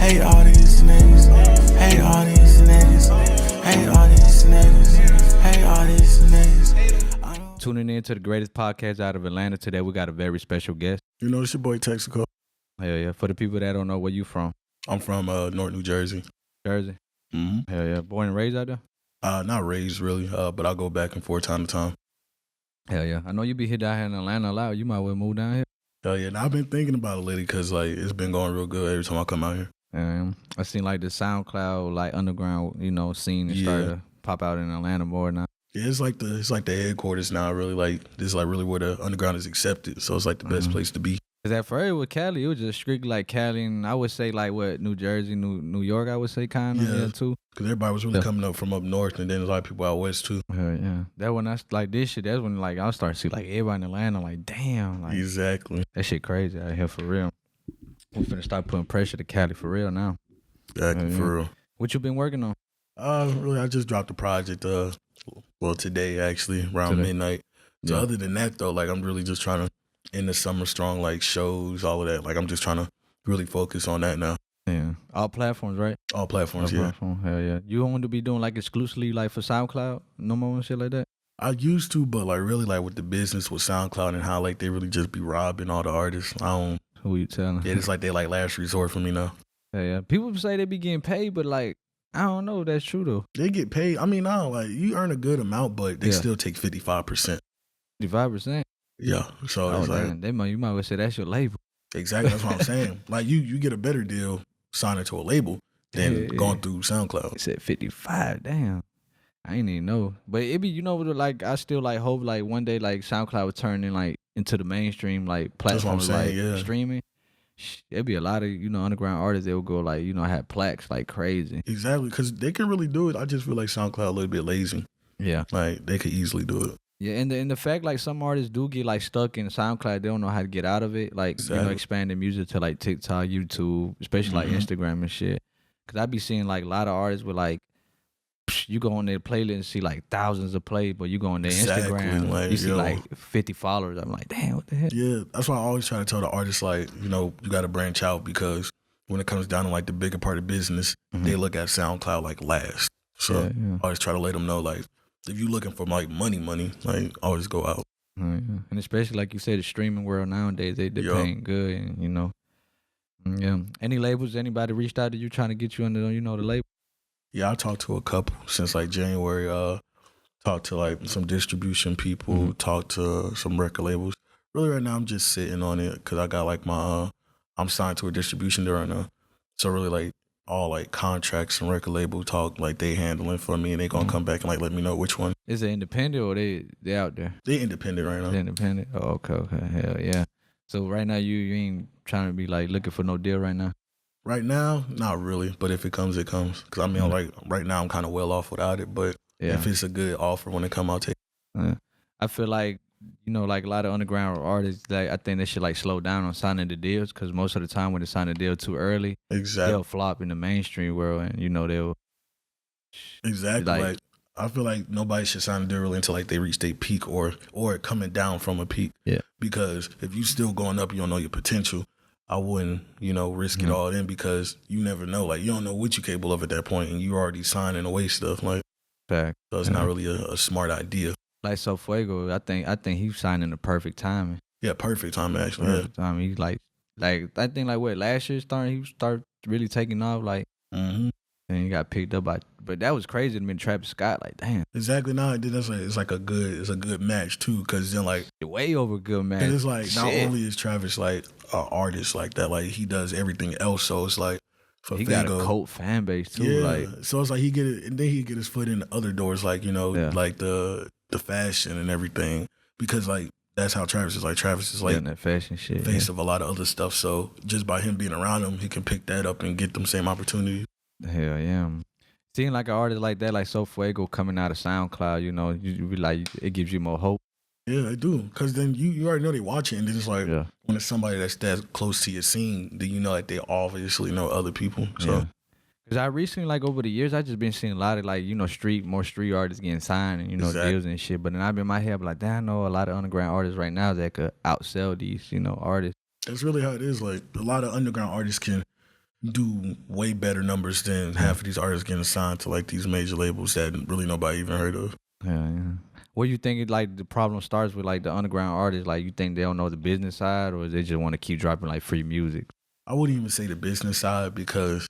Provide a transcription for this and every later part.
Hate all these niggas. Hate all these niggas. Hate all these niggas. Hate all these niggas. Tuning in to the greatest podcast out of Atlanta today. We got a very special guest. You know, it's your boy Texako. Hell yeah. For the people that don't know, where you from? I'm from North New Jersey. Jersey? Mm-hmm. Hell yeah. Born and raised out there? Not raised really, but I go back and forth time to time. Hell yeah. I know you be hit down here in Atlanta a lot. You might well move down here. Hell yeah. Now, I've been thinking about it lately because like it's been going real good every time I come out here. I seen like the Soundcloud like underground, scene and started to pop out in Atlanta more now. Yeah, it's like the headquarters now. Really, like this is like really where the underground is accepted. So it's like the best place to be. Cause at first with Cali, it was just strictly like Cali, and I would say like what New Jersey, New York, I would say kind of too. Cause everybody was really coming up from up north, and then a lot of people out west too. Yeah, that when I like this shit, that's when like I started to see like everybody in Atlanta, like damn, like exactly that shit crazy out here for real. We finna start putting pressure to Cali for real now. Exactly for real. What you been working on? Really, I just dropped a project. Well, today actually around midnight. So other than that though, like I'm really just trying to end the summer strong, like shows, all of that. Like I'm just trying to really focus on that now. Yeah, all platforms, right? All platforms, Platform. Hell yeah. You don't want to be doing like exclusively like for SoundCloud, no more and shit like that? I used to, but like really like with the business with SoundCloud and how like they really just be robbing all the artists. I don't. Who you telling? Yeah, it's like they like last resort for me now. Yeah. People say they be getting paid, but like I don't know if that's true though. They get paid. I mean, I don't like you earn a good amount, but they still take 55%. 55%? Yeah. So it's like you might well say that's your label. Exactly. That's what I'm saying. Like you get a better deal signing to a label than going through SoundCloud. It said 55. Damn. I ain't even know. But it be, like I still like hope like one day like SoundCloud would turn in like into the mainstream like platforms like streaming. It'd be a lot of, underground artists that would go like, have plaques like crazy. Exactly, because they can really do it. I just feel like SoundCloud a little bit lazy. Yeah. Like they could easily do it. Yeah, and the fact like some artists do get like stuck in SoundCloud, they don't know how to get out of it. Like, expanding music to like TikTok, YouTube, especially like Instagram and shit. Cause I be seeing like a lot of artists with like, you go on their playlist and see like thousands of plays, but you go on their Instagram, like, you see like 50 followers. I'm like, damn, what the heck? Yeah, that's why I always try to tell the artists like, you got to branch out because when it comes down to like the bigger part of business, they look at SoundCloud like last. So I always try to let them know like, if you're looking for like money, like always go out. And especially like you said, the streaming world nowadays, they're paying good, and Any labels? Anybody reached out to you trying to get you under, the label? Yeah, I talked to a couple since like January. Talked to like some distribution people. Talked to some record labels. Really, right now I'm just sitting on it because I got like my I'm signed to a distribution deal right now. So really like all like contracts and record label talk like they handling for me, and they gonna come back and like let me know which one. Is it independent or they out there? They independent right now. They independent. Oh, okay. Hell yeah. So right now you ain't trying to be like looking for no deal right now. Right now, not really, but if it comes, it comes. Because I mean, like right now, I'm kind of well off without it. But if it's a good offer when it come, I'll take it. I feel like, like a lot of underground artists, like I think they should like slow down on signing the deals because most of the time when they sign a deal too early, they'll flop in the mainstream world, and they'll. Exactly. Like I feel like nobody should sign a deal really until like they reach their peak or coming down from a peak. Yeah. Because if you still going up, you don't know your potential. I wouldn't, risk it all in because you never know. Like, you don't know what you're capable of at that point, and you already signing away stuff. Like, so it's not really a smart idea. Like, so Fuego, I think he's signing the perfect timing. Yeah, perfect timing, actually. Perfect timing. He's like, I think, like, last year he started really taking off, like, and he got picked up by, but that was crazy to me, Travis Scott, like, damn. Exactly. No, it's a good match, too, because then, like. Way over good match. And it's like, not only is Travis, like, an artist like that, like, he does everything else, so it's like, he got a cult fan base, too. Yeah, like. So it's like he get it, and then he get his foot in other doors, like, like the fashion and everything, because, like, that's how Travis is. Like, Travis is like that fashion shit, face of a lot of other stuff. So just by him being around him, he can pick that up and get them same opportunities. Hell yeah. Seeing like an artist like that, like So Fuego coming out of SoundCloud, you be like, it gives you more hope. Yeah, it do. Because then you already know they watching. And then it's like, when it's somebody that's that close to your scene, then you know that they obviously know other people. So. Because I recently, like, over the years, I just been seeing a lot of, like, more street artists getting signed and, deals and shit. But then I've been in my head, like, damn, I know a lot of underground artists right now that could outsell these, artists. That's really how it is. Like, a lot of underground artists can do way better numbers than half of these artists getting signed to like these major labels that really nobody even heard of. Yeah. What do you think? Like the problem starts with like the underground artists. Like you think they don't know the business side, or they just want to keep dropping like free music? I wouldn't even say the business side because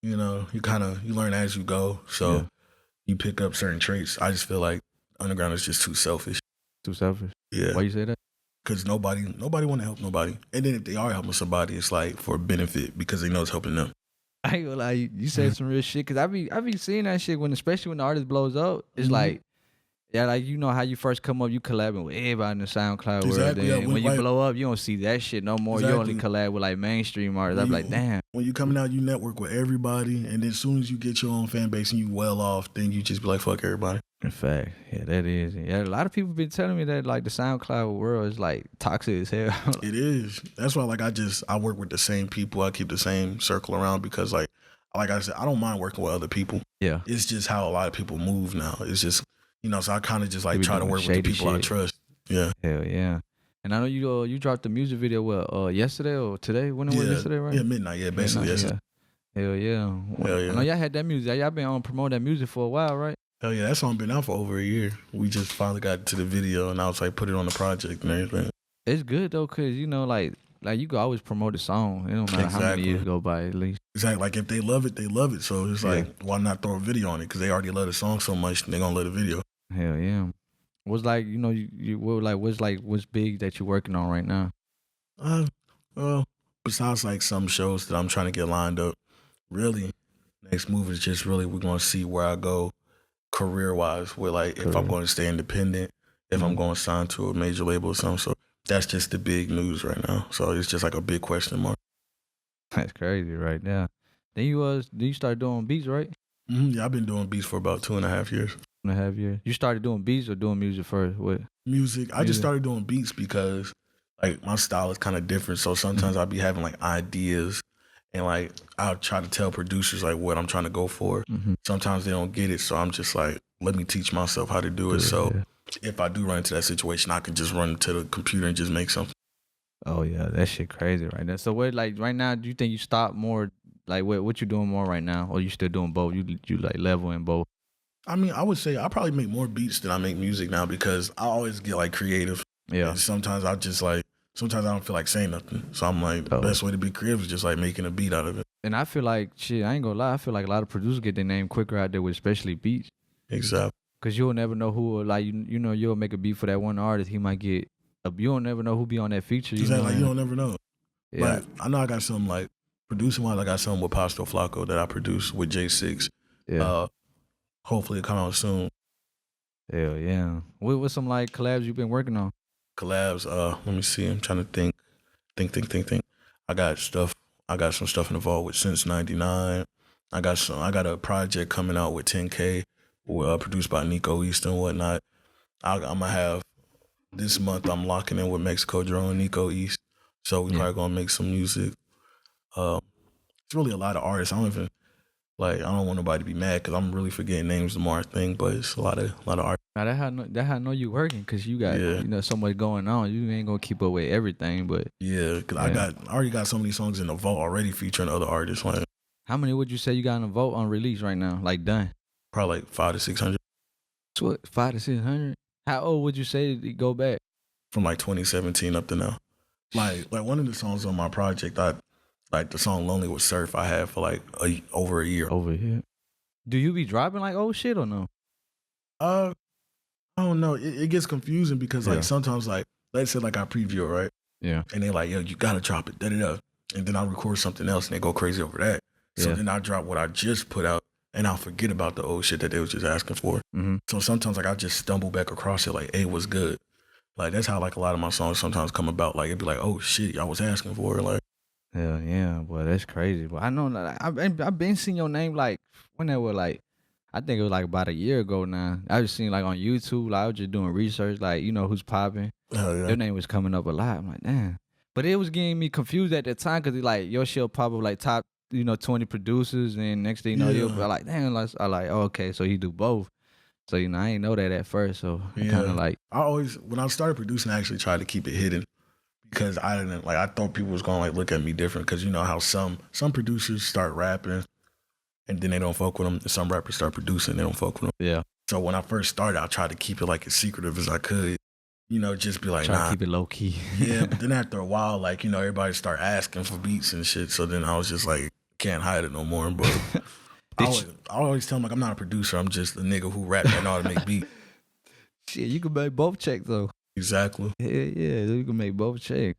you learn as you go. So you pick up certain traits. I just feel like underground is just too selfish. Too selfish? Yeah. Why you say that? Because nobody want to help nobody. And then if they are helping somebody, it's like for benefit because they know it's helping them. I ain't gonna lie, you said some real shit. Cause I be seeing that shit especially when the artist blows up. It's like, yeah, like you know how you first come up, you collabing with everybody in the SoundCloud world. Then when you blow up, you don't see that shit no more. Exactly. You only collab with like mainstream artists. I'm like, damn. When you coming out, you network with everybody, and then as soon as you get your own fan base and you well off, then you just be like, fuck everybody. In fact, yeah, that is. Yeah, a lot of people been telling me that like the SoundCloud world is like toxic as hell. It is. That's why like I work with the same people. I keep the same circle around because like I said, I don't mind working with other people. Yeah. It's just how a lot of people move now. It's just, so I kind of just like try to work with the people I trust. Yeah. Hell yeah. And I know you dropped the music video yesterday or today? When it was yesterday, right? Yeah, midnight. Yeah, basically yesterday. Yeah. Hell yeah. Hell yeah. I know y'all had that music. Y'all been on promoting that music for a while, right? Hell yeah, that song been out for over a year. We just finally got to the video and I was like, put it on the project and everything. It's good though, cause like you can always promote a song. It don't matter how many years go by at least. Exactly. Like if they love it, they love it. So it's like, why not throw a video on it? Because they already love the song so much, they're gonna love the video. Hell yeah. What's like, what's big that you're working on right now? Well, besides like some shows that I'm trying to get lined up, really, next move is just really we're gonna see where I go career-wise. With like if I'm going to stay independent, if I'm going to sign to a major label or something. So that's just the big news right now. So it's just like a big question mark. That's crazy right now. Then you start doing beats, right? Yeah, I've been doing beats for about 2.5 years. 2.5 years. You started doing beats or doing music first? What? Music. I just started doing beats because like my style is kind of different. So sometimes I'll be having like ideas and like I'll try to tell producers like what I'm trying to go for. Sometimes they don't get it. So I'm just like, let me teach myself how to do it. So if I do run into that situation, I can just run to the computer and just make something. Oh yeah, that shit crazy right now. So what, like right now, do you think you stop more? Like what you doing more right now, or you still doing both? You like level in both? I mean, I would say I probably make more beats than I make music now because I always get like creative. Yeah. And sometimes I don't feel like saying nothing. So I'm like, the best way to be creative is just like making a beat out of it. And I feel like, shit, I ain't gonna lie, I feel like a lot of producers get their name quicker out there with especially beats. Exactly. Cause you'll never know who, like, you'll make a beat for that one artist. He might get, you don't never know who be on that feature. Exactly, like you don't never know. Yeah. Like, I know I got some like, producing wise, I got something with Pasto Flacco that I produced with J6. Yeah. Hopefully it'll come out soon. Hell yeah. What's some like collabs you've been working on? Collabs, let me see. I'm trying to think. I got some stuff involved with Since 99. I got a project coming out with 10K, produced by Nico East and whatnot. I'm gonna have this month. I'm locking in with Mexico Drone, Nico East. So we probably gonna make some music. It's really a lot of artists. I don't want nobody to be mad because I'm really forgetting names the more I think, but it's a lot of artists. Now that how I know you working because you got so much going on. You ain't gonna keep up with everything, but because I already got so many songs in the vault already featuring other artists. Like, how many would you say you got in the vault on release right now? Like done? Probably like 500 to 600. What, 500 to 600? How old would you say to go back? From like 2017 up to now. Like one of the songs on my project, like the song "Lonely" with Surf, I had for like over a year. Over here. Do you be dropping like old shit or no? I don't know. It gets confusing because like sometimes like let's say like I preview it, right? Yeah. And they're like, yo, you gotta drop it, da-da-da. And then I record something else and they go crazy over that. So then I drop what I just put out and I'll forget about the old shit that they was just asking for. So sometimes like I just stumble back across it like, hey, what's good? Like that's how like a lot of my songs sometimes come about. Like it'd be like, oh shit, y'all was asking for it. Like, hell yeah, boy, that's crazy. But I know that I've been seeing your name like whenever, like I think it was like about a year ago now. I was seeing like on YouTube, like I was just doing research, like who's popping. Your name was coming up a lot. I'm like, damn. But it was getting me confused at the time because like your shit pop up like top 20 producers, and next thing you know, you'll be like, damn, I like, oh, okay, so he do both. So I ain't know that at first. So kind of like when I started producing, I actually tried to keep it hidden. because I thought people was gonna like look at me different because you know how some producers start rapping and then they don't fuck with them, and some rappers start producing, they don't fuck with them. Yeah. So when I first started, I tried to keep it like as secretive as I could. You know, just be like, Try nah. to keep it low key. Yeah, but then after a while, like, you know, everybody start asking for beats and shit. So then I was just like, can't hide it no more. But I always tell them like I'm not a producer. I'm just a nigga who rap and know how to make beats. Shit, you can make both checks though. Exactly. Yeah, you can make both checks.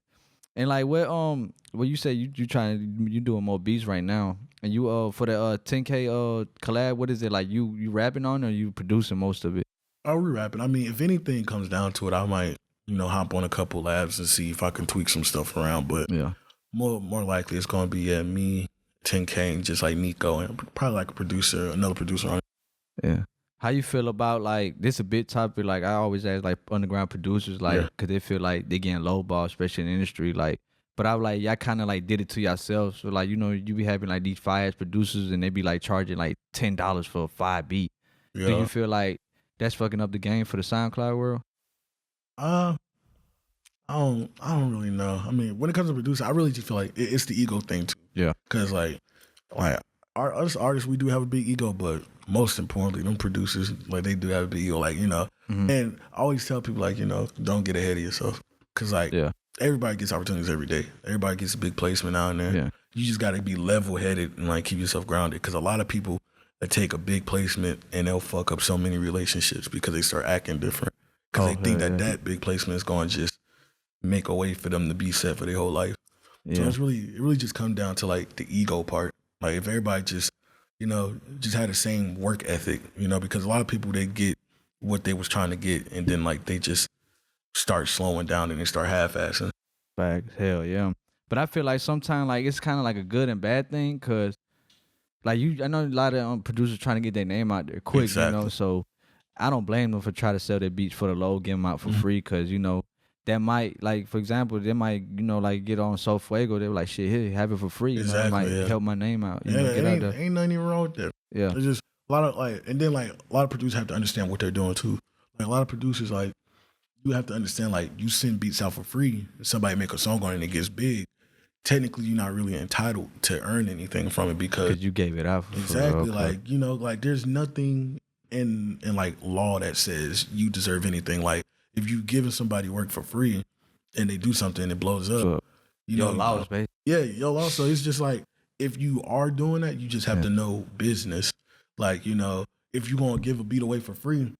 And like what you say you doing more beats right now. And you for the 10K collab, what is it like you rapping on or you producing most of it? Oh, we rapping. I mean, if anything comes down to it, I might, you know, hop on a couple labs and see if I can tweak some stuff around. But yeah, more likely it's gonna be me, 10K, and just like Nico, and probably like another producer on it. Yeah. How you feel about like this a bit topic? Like I always ask like underground producers, like because they feel like they getting lowball, especially in the industry. Like, but I was like, y'all kind of like did it to yourselves. So like, you know, you be having like these fire producers and they be like charging like $10 for a 5 beat. Yeah. Do you feel like that's fucking up the game for the SoundCloud world? I don't really know. I mean, when it comes to producer, I really just feel like it's the ego thing too. Yeah. Because like us artists, we do have a big ego, but most importantly, them producers, like they do have a big ego, like, you know. Mm-hmm. And I always tell people like, you know, don't get ahead of yourself. Because like everybody gets opportunities every day. Everybody gets a big placement out there. Yeah. You just got to be level-headed and like keep yourself grounded. Because a lot of people that take a big placement and they'll fuck up so many relationships because they start acting different. Because they think that big placement is going to just make a way for them to be set for their whole life. Yeah. So it really just comes down to like the ego part. Like if everybody just, you know, just had the same work ethic, you know, because a lot of people, they get what they was trying to get and then like they just start slowing down and they start half-assing. Facts, hell yeah. But I feel like sometimes like it's kind of like a good and bad thing because like I know a lot of producers trying to get their name out there quick, exactly. You know, so I don't blame them for trying to sell their beats for the low, get them out for free because, you know, that might, like, for example, they might, you know, like get on So Fuego. They were like, shit, here, have it for free. You know, it might help my name out. You know, get out there. Ain't nothing wrong with that. Yeah. It's just a lot of, like, and then, like, a lot of producers have to understand what they're doing, too. Like, a lot of producers, like, you have to understand, like, you send beats out for free. Somebody make a song on it and it gets big. Technically, you're not really entitled to earn anything from it because you gave it out. Exactly. Like, you know, like, there's nothing in like, law that says you deserve anything. Like, if you giving somebody work for free and they do something and it blows up, you know, loss, baby. Yeah, yo loss. So it's just like, if you are doing that, you just have to know business. Like, you know, if you're going to give a beat away for free,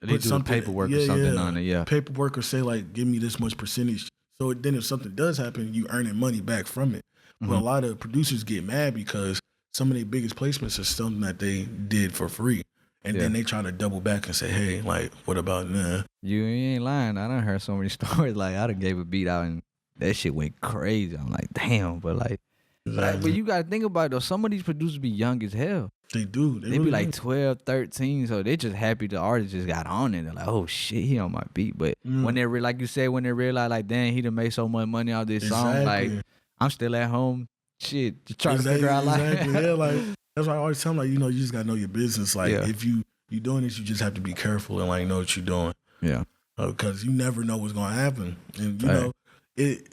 put some paperwork or something on it, Paperwork or say, like, give me this much percentage. So then if something does happen, you earning money back from it. But a lot of producers get mad because some of their biggest placements are something that they did for free. And then they try to double back and say, hey, like, what about nah? You ain't lying. I done heard so many stories. Like, I done gave a beat out and that shit went crazy. I'm like, damn. But like, but you got to think about it, though. Some of these producers be young as hell. They do. They really be like 12, 13. So they just happy the artist just got on it. They're like, oh, shit, he on my beat. But when they, like you said, when they realize, like, damn, he done made so much money out of this song. Like, I'm still at home. Shit, just trying to figure out, like. Yeah, like. That's why I always tell them, like, you know, you just got to know your business. Like, if you doing this, you just have to be careful and, like, know what you're doing. Yeah. Because you never know what's going to happen. And, you know,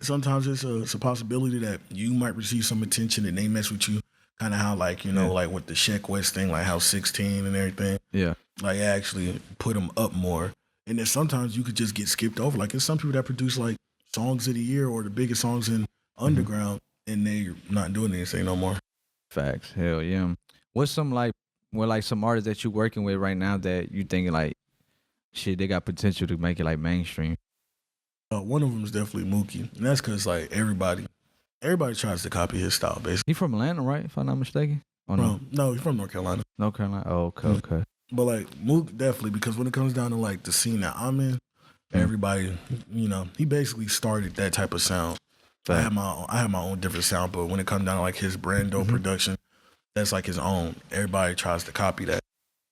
sometimes it's a possibility that you might receive some attention and they mess with you. Kind of how, like, you know, like with the Sheck West thing, like how 16 and everything. Yeah. Like, actually put them up more. And then sometimes you could just get skipped over. Like, there's some people that produce, like, songs of the year or the biggest songs in underground and they're not doing anything no more. Facts, hell yeah. What's some like some artists that you're working with right now that you thinking like, shit, they got potential to make it like mainstream? One of them is definitely Mookie, and that's because like everybody tries to copy his style. Basically, he from Atlanta, right? If I'm not mistaken. Oh no, no, he's from North Carolina. North Carolina. Oh, okay, okay. But like Mook definitely, because when it comes down to like the scene that I'm in, everybody, you know, he basically started that type of sound. I have my own different sound, but when it comes down to like his Brando production, that's like his own. Everybody tries to copy that.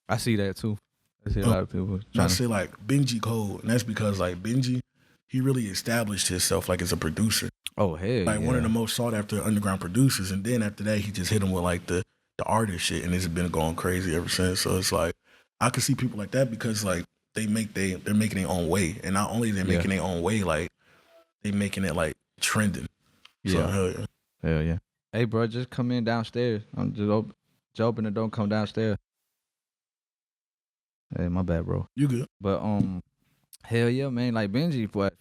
I see that too. I see a lot of people. I say like Benji Cole, and that's because like Benji, he really established himself like as a producer. Oh hell, like one of the most sought after underground producers, and then after that he just hit him with like the artist shit, and it's been going crazy ever since. So it's like I can see people like that because like they're making their own way, and not only they're making their own way, like they making it like trending. So, Yeah. Hell yeah. Hey, bro, just come in downstairs. I'm just open the door, come downstairs. Hey, my bad, bro. You good? But hell yeah, man. Like Benji, but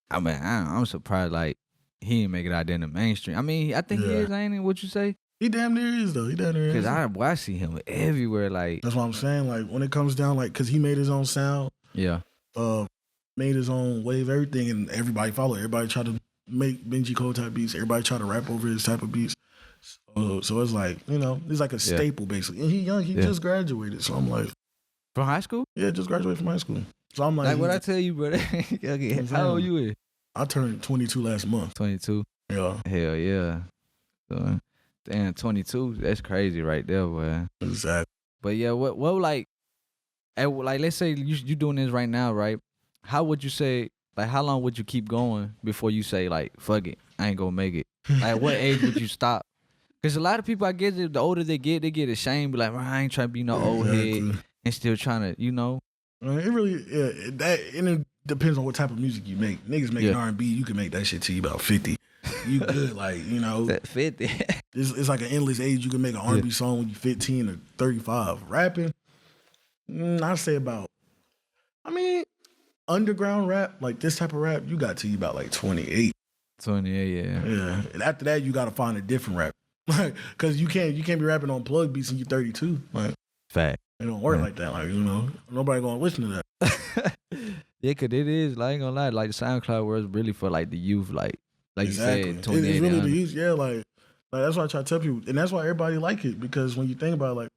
I mean, I'm surprised. Like he didn't make it out there in the mainstream. I mean, I think he is. Ain't it? What you say? He damn near is though. He damn near is. Cause I see him everywhere. Like that's what I'm saying. Like when it comes down, like, cause he made his own sound. Yeah. Made his own wave, everything, and everybody followed. Everybody tried to make Benji Cole type beats. Everybody tried to rap over his type of beats. So it's like, you know, it's like a staple basically. And he young. He just graduated. So I'm like, from high school? Yeah, just graduated from high school. So I'm like what I tell you, brother. Okay, how old you is? I turned 22 last month. 22. Yeah. Hell yeah. So, damn, 22. That's crazy right there, boy. Exactly. But yeah, what like let's say you doing this right now, right? How would you say, like, how long would you keep going before you say, like, fuck it, I ain't gonna make it? Like, what age would you stop? Because a lot of people, I guess, the older they get ashamed, be like, I ain't trying to be no old head and still trying to, you know. It really, and it depends on what type of music you make. Niggas making R&B, you can make that shit till you about 50. You good, like, you know. 50. It's like an endless age. You can make an R&B song when you're 15 or 35. Rapping, I say about, I mean, underground rap, like this type of rap, you got till you about like 28. 28, yeah. Yeah, and after that, you got to find a different rap. Like, cause you can't be rapping on plug beats and you're 32. Like, fact. It don't work like that. Like, you know, nobody gonna listen to that. Yeah, cause it is. Like, I ain't gonna lie. Like the SoundCloud was really for like the youth. Like exactly. you said, 28. It's really the youth. Yeah, like that's why I try to tell people, and that's why everybody like it, because when you think about it,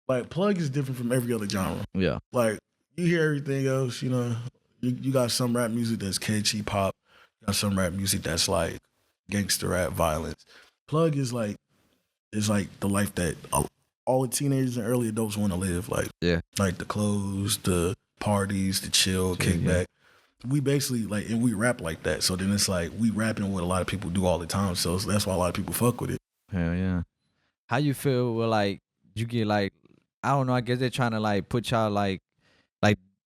like plug is different from every other genre. Yeah. Like you hear everything else. You know, you got some rap music that's catchy pop. You got some rap music that's like gangster rap, violence. Plug is like the life that all the teenagers and early adults want to live. Like, like the clothes, the parties, the chill, kickback. We basically like, and we rap like that. So then it's like we rapping what a lot of people do all the time. So that's why a lot of people fuck with it. Hell yeah. How you feel? Well, like you get like, I don't know. I guess they're trying to like put y'all like.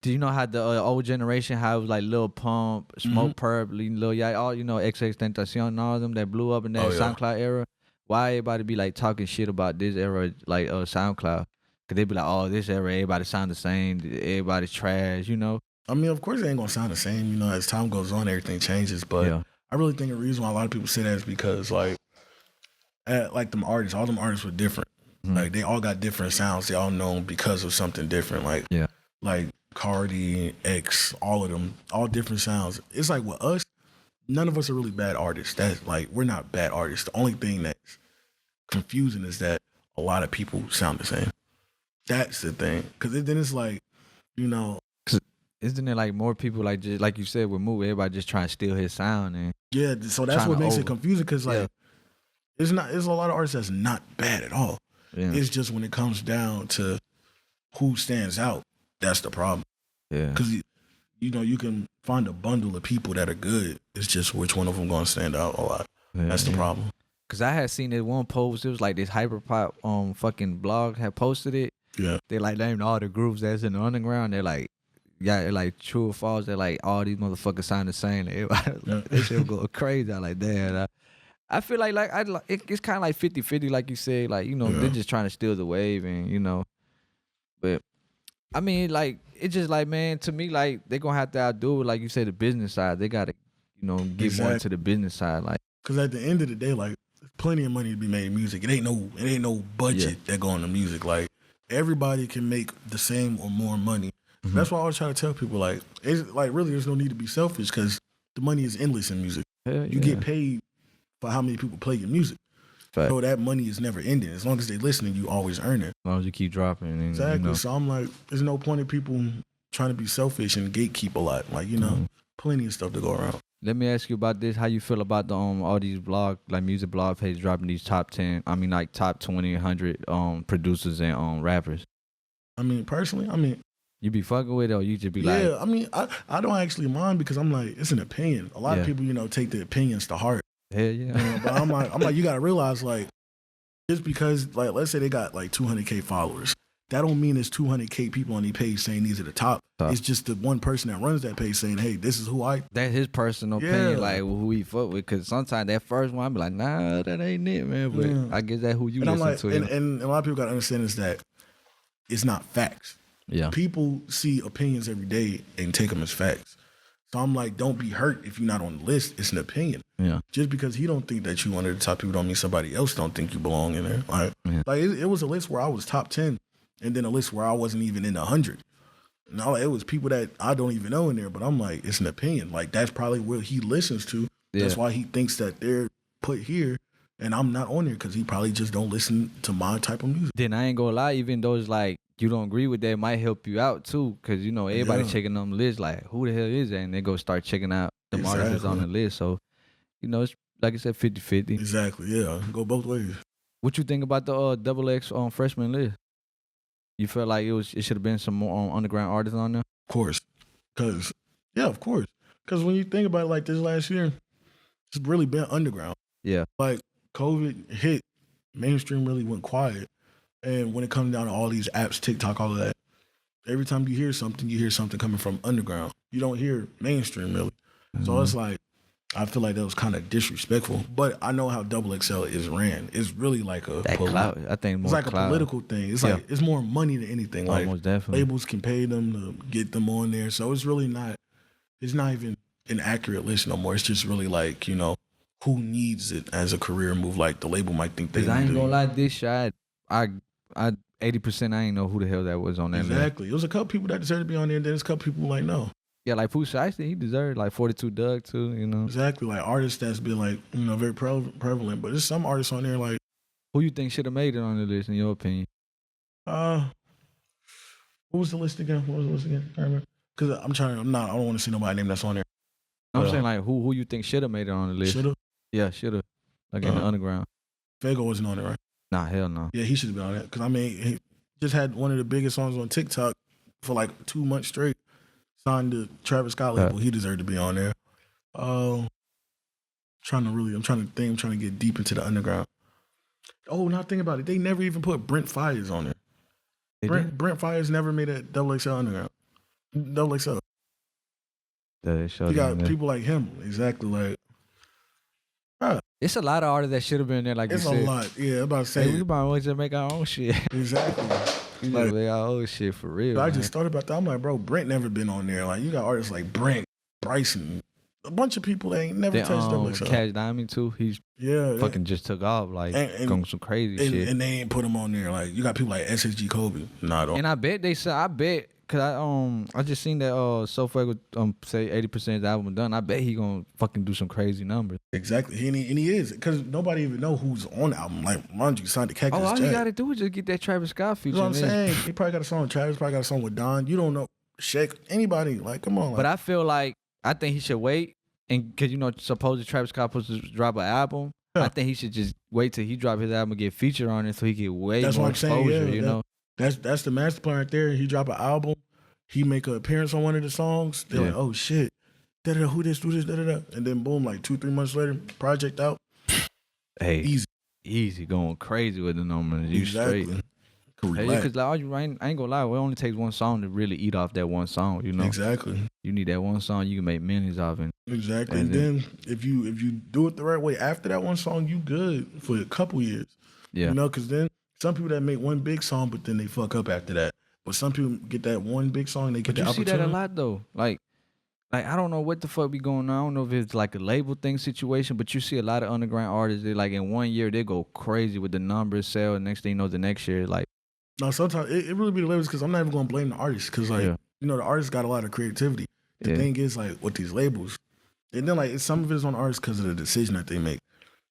Do you know how the old generation, how it was like Lil Pump, Smoke Perp, Lil Yachty, all, you know, XXXTentacion and all of them that blew up in that SoundCloud era? Why everybody be like talking shit about this era, like SoundCloud? Cause they be like, oh, this era, everybody sound the same, everybody's trash, you know? I mean, of course they ain't gonna sound the same, you know, as time goes on, everything changes. But I really think the reason why a lot of people say that is because like them artists, all them artists were different. Like they all got different sounds. They all known because of something different. Like, like Cardi, X, all of them, all different sounds. It's like with us, none of us are really bad artists. That's like, we're not bad artists. The only thing that's confusing is that a lot of people sound the same. That's the thing. Cause then it's like, you know. Isn't it like more people like, just like you said with Moo, everybody just trying to steal his sound and so that's what makes it confusing. Cause like, it's a lot of artists that's not bad at all. It's just when it comes down to who stands out, that's the problem. Yeah. Cause you know, you can find a bundle of people that are good. It's just which one of them gonna stand out a lot. That's the problem. Cause I had seen this one post. It was like this hyperpop fucking blog had posted it. Yeah. They like named all the groups that's in the underground. They're like, like true or false. They're like, all these motherfuckers sound the same. They should go crazy. I like that. I feel like it's kind of like 50-50, like you said. Like, you know, they're just trying to steal the wave, and you know, but. I mean, like, it's just like, man, to me, like, they're going to have to outdo it, like you said, the business side. They got to, you know, get more into the business side. Like, because at the end of the day, like, there's plenty of money to be made in music. It ain't no budget that go into music. Like, everybody can make the same or more money. That's why I always try to tell people, like, it's like, really, there's no need to be selfish because the money is endless in music. You get paid for how many people play your music. So that money is never ending. As long as they're listening, you always earn it. As long as you keep dropping. And, exactly. You know. So I'm like, there's no point in people trying to be selfish and gatekeep a lot. Like, you know, plenty of stuff to go around. Let me ask you about this. How you feel about the all these music blog pages dropping these top 10, I mean, like top 20, 100 producers and rappers? I mean, personally, you be fucking with it, or you just be like... Yeah, I mean, I don't actually mind because I'm like, it's an opinion. A lot of people, you know, take the opinions to heart. Hell yeah. But I'm like, you gotta realize, like, just because, like, let's say they got like 200K followers, that don't mean it's 200K people on the page saying these are the top. It's just the one person that runs that page saying, hey, this is who I. That's his personal opinion, like who he fuck with. Because sometimes that first one, I be like, nah, that ain't it, man. But I guess that who you and listen to. And a lot of people got to understand is that it's not facts. Yeah. People see opinions every day and take them as facts. So I'm like, don't be hurt if you're not on the list. It's an opinion. Yeah. Just because he don't think that you one of the top people don't mean somebody else don't think you belong in there. Like it was a list where I was top 10 and then a list where I wasn't even in 100. No, it was people that I don't even know in there, but I'm like, it's an opinion. Like that's probably what he listens to. Yeah. That's why he thinks that they're put here and I'm not on there because he probably just don't listen to my type of music. Then I ain't gonna lie, even though it's like, you don't agree with that, it might help you out too, because you know everybody checking on the list like, who the hell is that? And they go start checking out the artists on the list. So, you know, it's like I said, 50-50. Exactly, yeah, go both ways. What you think about the Double X on freshman list? You feel like it should have been some more underground artists on there? Of course, because when you think about it, like this last year, it's really been underground. Yeah, like COVID hit, mainstream really went quiet. And when it comes down to all these apps, TikTok, all of that, every time you hear something coming from underground. You don't hear mainstream really. Mm-hmm. So it's like, I feel like that was kind of disrespectful. But I know how Double XL is ran. It's really like a clout. I think more it's like a political thing. It's like it's more money than anything. Like most definitely. Labels can pay them to get them on there. So it's really not. It's not even an accurate list no more. It's just really like, you know, who needs it as a career move. Like the label might think they. I ain't gonna lie, this shit, I 80% I ain't know who the hell that was on that list. Exactly. It was a couple people that deserved to be on there, and then there's a couple people like no. Yeah, like Pooh Shiesty, he deserved like 42 Doug too, you know. Exactly, like artists that's been like, you know, very prevalent. But there's some artists on there like. Who you think should have made it on the list in your opinion? What was the list again? I remember. Because I don't want to see nobody name that's on there. I'm saying like who you think should have made it on the list? Should have? Yeah, should have. Like in the underground. Fago wasn't on it, right? Nah, hell no. Yeah, he should have been on that. Because, I mean, he just had one of the biggest songs on TikTok for like 2 months straight. Signed to Travis Scott label. He deserved to be on there. I'm trying to get deep into the underground. Oh, now think about it. They never even put Brent Fires on there. Brent Fires never made a Double XL underground. Double XL. You got people like him. Exactly, like. It's a lot of artists that should have been there, like it's you said. It's a lot, yeah. I'm about to say. Hey, we might want to make our own shit. Exactly. Like, make our own shit for real. I just thought about that. I'm like, bro, Brent never been on there. Like, you got artists like Brent, Bryson, a bunch of people that ain't never touched Double XL. Cash Diamond too. He's fucking just took off, like going some crazy shit. And they ain't put him on there. Like, you got people like SSG Kobe. Not on. And I bet cause I just seen that So Fuego say 80% of the album done. I bet he gonna fucking do some crazy numbers. Exactly, and he is, because nobody even know who's on the album. Like, mind you, signed to Cactus Jack. All you gotta do is just get that Travis Scott feature. You know what I'm saying? He probably got a song with Travis, probably got a song with Don. You don't know Shake, anybody. Like, come on. Like, but I feel like I think he should wait, and cause you know, supposedly Travis Scott supposed to drop an album. Yeah. I think he should just wait till he drop his album and get featured on it, so he get way more exposure. You know, that's the master plan right there. He drop an album. He make an appearance on one of the songs. They're like, oh shit, who this, do this, and then boom, like 2-3 months later, project out. Hey, easy, going crazy with the numbers. You straight. Hey, because like, I ain't gonna lie, it only takes one song to really eat off that one song. You know, exactly. You need that one song, you can make millions off it. Exactly, and then if you do it the right way after that one song, you good for a couple years. Yeah, you know, because then some people that make one big song, but then they fuck up after that. But some people get that one big song, they get the opportunity. You see that a lot though. Like I don't know what the fuck be going on. I don't know if it's like a label thing situation, but you see a lot of underground artists. They like in 1 year they go crazy with the numbers, sell, and next thing you know, the next year like. No, sometimes it really be the labels, because I'm not even gonna blame the artists, because like you know, the artists got a lot of creativity. The thing is, like, with these labels, and then like some of it is on the artists because of the decision that they make.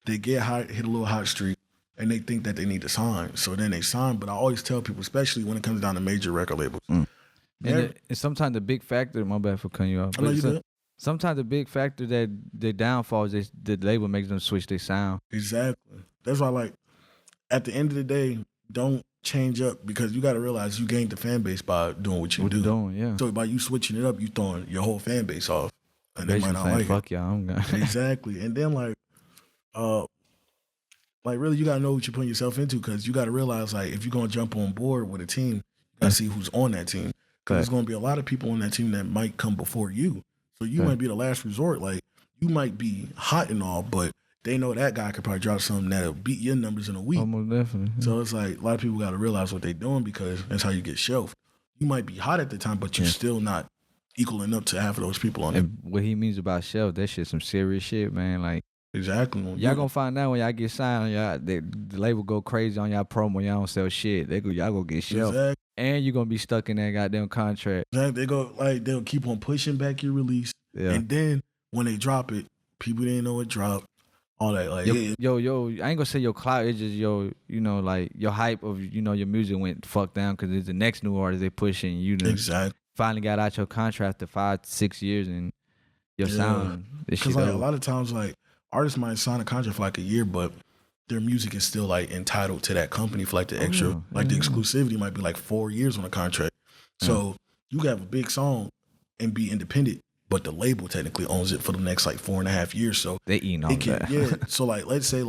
They get hot, hit a little hot streak, and they think that they need to sign. So then they sign. But I always tell people, especially when it comes down to major record labels. And sometimes the big factor, my bad for cutting you off. I know you did. Sometimes the big factor that the downfall is the label makes them switch their sound. Exactly. That's why, like, at the end of the day, don't change up, because you got to realize you gained the fan base by doing what you do. So by you switching it up, you throwing your whole fan base off. And they might not like fuck y'all, I'm gone. Exactly. And then like really you got to know what you're putting yourself into, because you got to realize, like, if you're going to jump on board with a team, You gotta see who's on that team. Because there's gonna be a lot of people on that team that might come before you. So you might be the last resort. Like, you might be hot and all, but they know that guy could probably drop something that'll beat your numbers in a week. Almost definitely. So it's like, a lot of people got to realize what they're doing, because that's how you get shelved. You might be hot at the time, but you're still not equaling up to half of those people on it. And what he means about shelf, that shit some serious shit, man. Like, exactly. Y'all gonna find out when y'all get signed. The label go crazy on y'all promo. Y'all don't sell shit. Y'all go get shelved. Exactly. And you're gonna be stuck in that goddamn contract. Exactly. They'll keep on pushing back your release. Yeah. And then when they drop it, people didn't know it dropped. All that, like, yo, I ain't gonna say your clout. It's just your hype of your music went fucked down because it's the next new artist they pushing. You exactly finally got out your contract after 5-6 years and your sound. Because like a lot of times, like, artists might sign a contract for like a year, but their music is still like entitled to that company for like the extra, the exclusivity might be like 4 years on a contract. So you can have a big song and be independent, but the label technically owns it for the next like 4.5 years. So they eating all that. Yeah. So like, let's say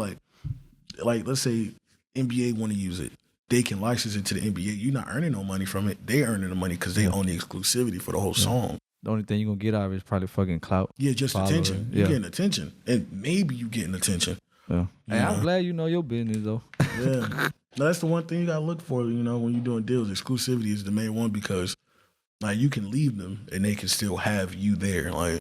NBA want to use it. They can license it to the NBA. You're not earning no money from it. They earning the money because they own the exclusivity for the whole song. The only thing you're going to get out of it is probably fucking clout. Yeah, just attention. You're getting attention. And maybe you getting attention. Yeah. Hey, I'm glad you know your business, though. Yeah. That's the one thing you got to look for, when you're doing deals. Exclusivity is the main one, because like, you can leave them and they can still have you there. Like,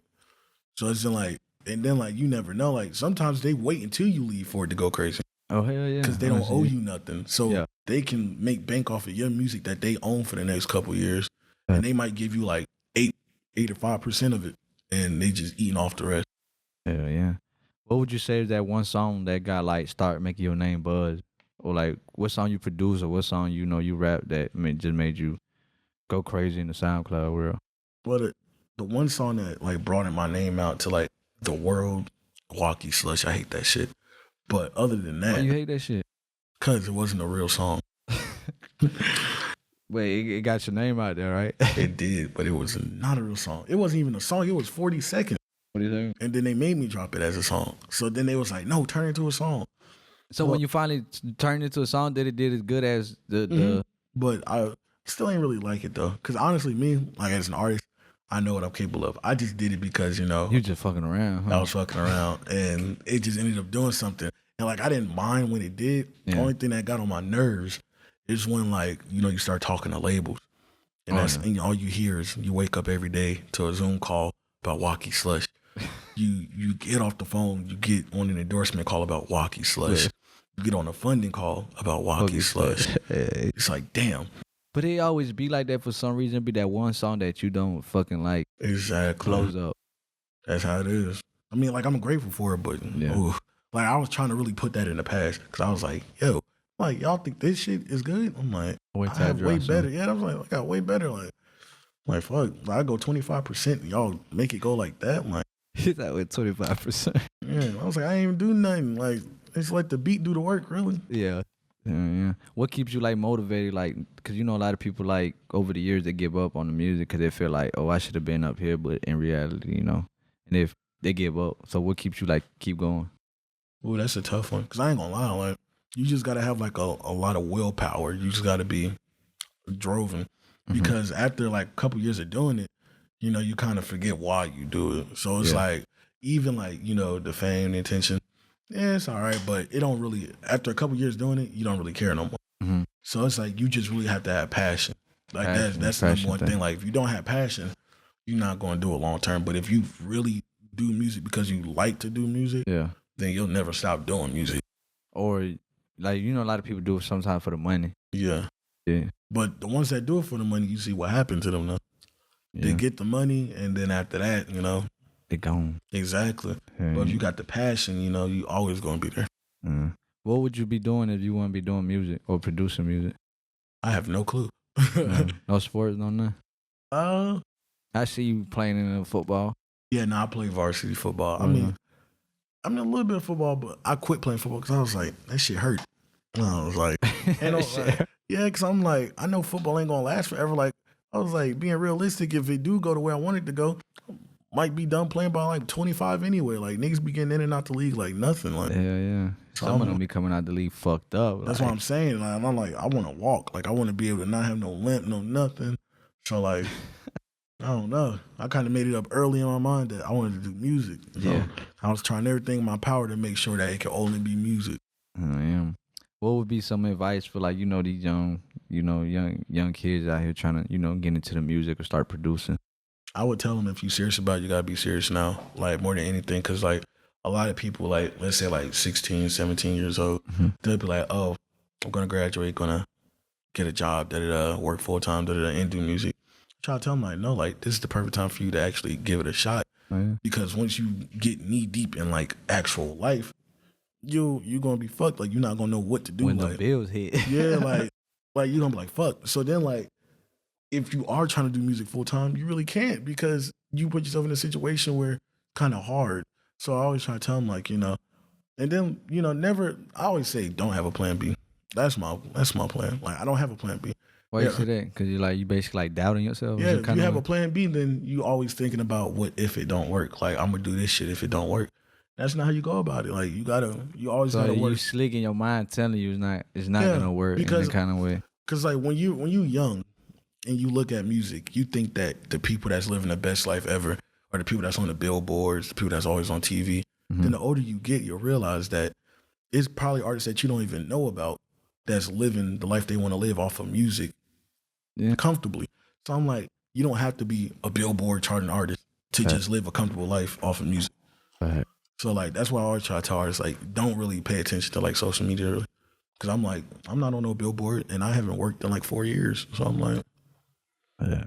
so it's like, and then like, you never know. Like, sometimes they wait until you leave for it to go crazy. Oh, hell yeah. Because they don't owe you nothing. So they can make bank off of your music that they own for the next couple of years. And they might give you like 8 or 5% of it. And they just eating off the rest. Hell yeah. What would you say is that one song that got like start making your name buzz? Or like, what song you produce or what song you rap that just made you go crazy in the SoundCloud world? But the one song that like brought my name out to like the world, Walkie Slush, I hate that shit. But other than that, why you hate that shit? Because it wasn't a real song. Wait, it got your name out there, right? It did, but it was not a real song. It wasn't even a song. It was 40 seconds. What do you think? And then they made me drop it as a song. So then they was like, no, turn it into a song. So when you finally turned it into a song, did as good as the... But I still ain't really like it, though. Because honestly, me, like as an artist, I know what I'm capable of. I just did it because, You just fucking around, huh? I was fucking around. And it just ended up doing something. And like, I didn't mind when it did. Yeah. The only thing that got on my nerves is when, like, you start talking to labels. And and all you hear is you wake up every day to a Zoom call about Walkie Slush. You get off the phone, you get on an endorsement call about Walkie Slush. Yeah. You get on a funding call about Walkie Slush. It's like, damn. But it always be like that for some reason. Be that one song that you don't fucking like. Exactly. Close up. That's how it is. I mean, like, I'm grateful for it, but like, I was trying to really put that in the past, because I was like, yo, like, y'all think this shit is good? I'm like, I have way better. Yeah, I was like, I got way better. Like fuck, I go 25%. Y'all make it go like that. I'm like, hit that with 25%. Yeah, I was like, I ain't even do nothing. Like, it's like the beat do the work, really. Yeah. What keeps you like motivated? Like, because a lot of people like over the years they give up on the music because they feel like, oh, I should have been up here, but in reality, and if they give up, so what keeps you like keep going? Oh, that's a tough one, because I ain't gonna lie, like, you just gotta have like a lot of willpower. You just gotta be driven, because after like a couple years of doing it, you kind of forget why you do it. So it's like, even like, the fame, the attention, it's all right, but it don't really, after a couple years doing it, you don't really care no more. So it's like, you just really have to have passion. Like, that's the number one thing. Like, if you don't have passion, you're not going to do it long term. But if you really do music because you like to do music, then you'll never stop doing music. Or like, a lot of people do it sometimes for the money. Yeah. But the ones that do it for the money, you see what happened to them now. They get the money, and then after that, they gone. Exactly. But if you got the passion, you always going to be there. What would you be doing if you want to be doing music or producing music? I have no clue. No sports, no nothing? I see you playing in football. Yeah, I play varsity football. I mean, a little bit of football, but I quit playing football because I was like, that shit hurt. And I was like, because I'm like, I know football ain't going to last forever. Like, I was like, being realistic, if it do go the way I want it to go, might be done playing by like 25 anyway. Like niggas be getting in and out the league like nothing. Like yeah. So Some of them be coming out the league fucked up. That's like, what I'm saying. Like, I'm like, I want to walk. Like I want to be able to not have no limp, no nothing. So like, I don't know. I kind of made it up early in my mind that I wanted to do music. So I was trying everything in my power to make sure that it could only be music. Yeah. What would be some advice for like, these young kids out here trying to, get into the music or start producing? I would tell them if you're serious about it, you got to be serious now. Like more than anything. Cause like a lot of people like, let's say like 16, 17 years old, they'll be like, oh, I'm going to graduate, going to get a job, work full time, and do music. Try to tell them like, no, like this is the perfect time for you to actually give it a shot. Oh, yeah. Because once you get knee deep in like actual life, you're gonna be fucked. Like you're not gonna know what to do when like, the bills hit. Yeah, like you're gonna be like fuck. So then like if you are trying to do music full time, you really can't because you put yourself in a situation where kind of hard. So I always try to tell them like, and then never. I always say don't have a plan B. That's my plan. Like I don't have a plan B. Why you say that? Because you basically like doubting yourself. Yeah, if you have a plan B, then you always thinking about what if it don't work. Like I'm gonna do this shit if it don't work. That's not how you go about it. Like you always gotta work. You slick in your mind telling you it's not gonna work in that kind of way. Because like when you young and you look at music, you think that the people that's living the best life ever are the people that's on the billboards, the people that's always on TV. Then the older you get, you'll realize that it's probably artists that you don't even know about that's living the life they want to live off of music comfortably. So I'm like, you don't have to be a billboard charting artist to just live a comfortable life off of music. Right. So like that's why I always try to tell artists like don't really pay attention to like social media really. Cause I'm like I'm not on no billboard and I haven't worked in like 4 years. So I'm like,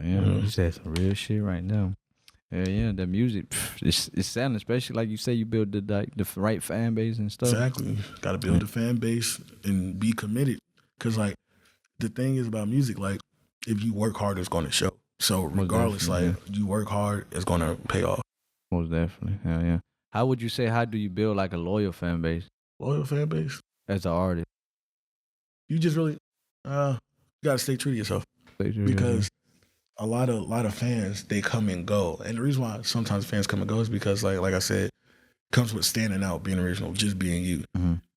you said some real shit right now. Yeah, the music it's selling, especially like you say you build the right fan base and stuff. Exactly, got to build the fan base and be committed. Cause like the thing is about music, like if you work hard, it's gonna show. So regardless, like you work hard, it's gonna pay off. Most definitely, yeah. How would you say, how do you build like a loyal fan base? Loyal fan base? As an artist. You just really, you gotta stay true to yourself. Because a lot of fans, they come and go. And the reason why sometimes fans come and go is because like I said, it comes with standing out, being original, just being you.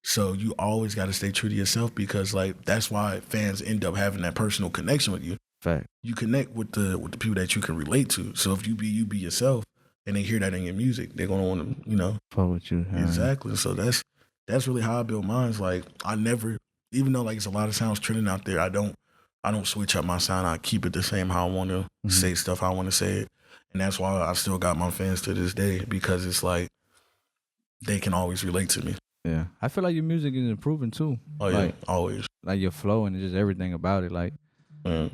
So you always gotta stay true to yourself because like that's why fans end up having that personal connection with you. Fact. You connect with the people that you can relate to. So if you be yourself, and they hear that in your music, they're gonna want to, fuck with you. Exactly. So that's really how I build mine. Like I never, even though like it's a lot of sounds trending out there, I don't switch up my sound. I keep it the same how I want to say stuff how I want to say it, and that's why I still got my fans to this day because it's like they can always relate to me. Yeah, I feel like your music is improving too. Oh yeah, like, always. Like your flow and just everything about it. Like,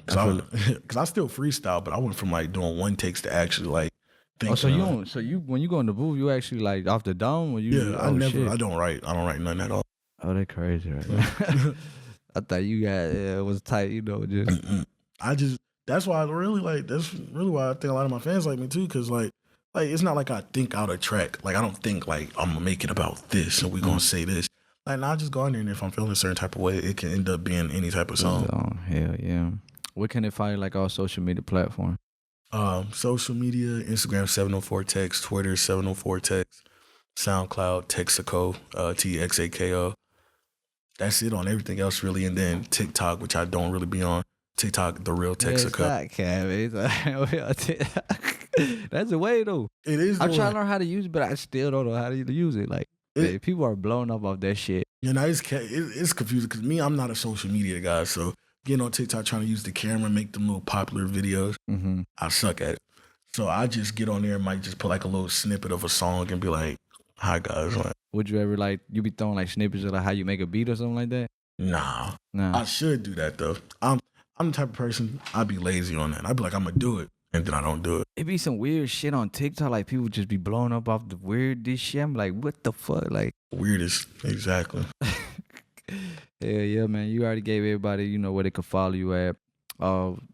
cause I still freestyle, but I went from like doing one takes to actually like. So you when you go in the booth, you actually like off the dome? Or you, I don't write nothing at all. Oh, that's crazy, right? I thought you got it was tight, just. That's why I really like. That's really why I think a lot of my fans like me too, because like it's not like I think out a track. Like I don't think like I'm gonna make it about this and we gonna say this. Like I just go in there and if I'm feeling a certain type of way, it can end up being any type of song. Oh hell yeah! Where can it find like all social media platforms? Social media, Instagram 704text, Twitter 704text, SoundCloud Texako, Texako. That's it on everything else really, and then TikTok, which I don't really be on. TikTok, the real Texako. That's the way though. It is. I'm trying to learn how to use it, but I still don't know how to use it. Like people are blowing up off that shit. It's confusing because me, I'm not a social media guy, so. Getting on TikTok trying to use the camera, make them little popular videos. I suck at it. So I just get on there and might just put like a little snippet of a song and be like, hi guys. Like, would you ever like, you be throwing like snippets of like how you make a beat or something like that? Nah. I should do that though. I'm the type of person, I'd be lazy on that. I'd be like, I'm gonna do it. And then I don't do it. It be some weird shit on TikTok. Like people just be blowing up off the weirdest shit. I'm like, what the fuck? Like weirdest. Exactly. Yeah, man. You already gave everybody, where they could follow you at.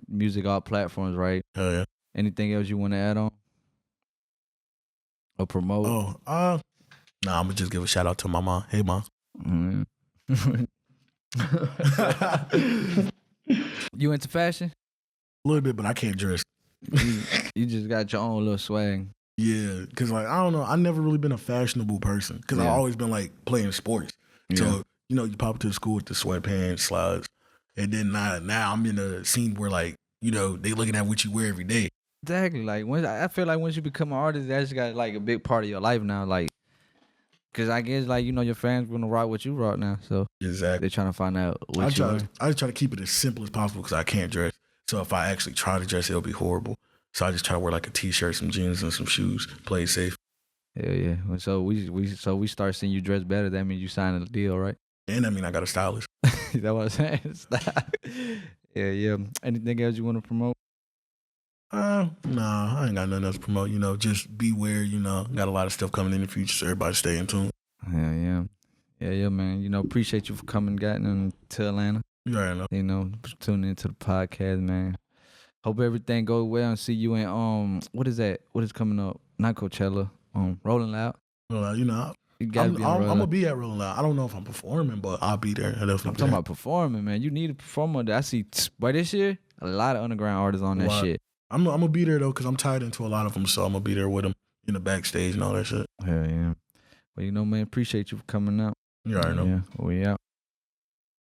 Music, all platforms, right? Hell yeah. Anything else you want to add on? Or promote? Nah, I'm gonna just give a shout out to my mom. Hey, mom. You into fashion? A little bit, but I can't dress. You just got your own little swag. Yeah, because like I don't know, I never really been a fashionable person because I've always been like playing sports. So you pop to the school with the sweatpants, slides, and then now I'm in a scene where like they looking at what you wear every day. Exactly. Like I feel like once you become an artist, that's got like a big part of your life now. Like, cause I guess like your fans gonna rock what you rock now. So exactly, they're trying to find out what I just try to keep it as simple as possible because I can't dress. So if I actually try to dress, it'll be horrible. So I just try to wear like a t-shirt, some jeans, and some shoes. Play it safe. Hell yeah. So we start seeing you dress better. That means you signed a deal, right? And I mean I got a stylist. That's what I'm saying. Yeah. Anything else you want to promote? Nah, I ain't got nothing else to promote. Just beware. Got a lot of stuff coming in the future, so everybody stay in tune. Yeah, man. Appreciate you for coming, getting to Atlanta. You already know. Tuning into the podcast, man. Hope everything goes well and see you in what is that? What is coming up? Not Coachella. Rolling Loud. Well, you gotta be I'm gonna be at Rolling Loud. I don't know if I'm performing, but I'll be there. I'm talking about performing, man. You need a performer. I see by this year a lot of underground artists on that shit. I'm gonna be there though because I'm tied into a lot of them, so I'm gonna be there with them in the backstage and all that shit. Hell yeah. Well, man, appreciate you for coming out. You already know. Yeah, we out.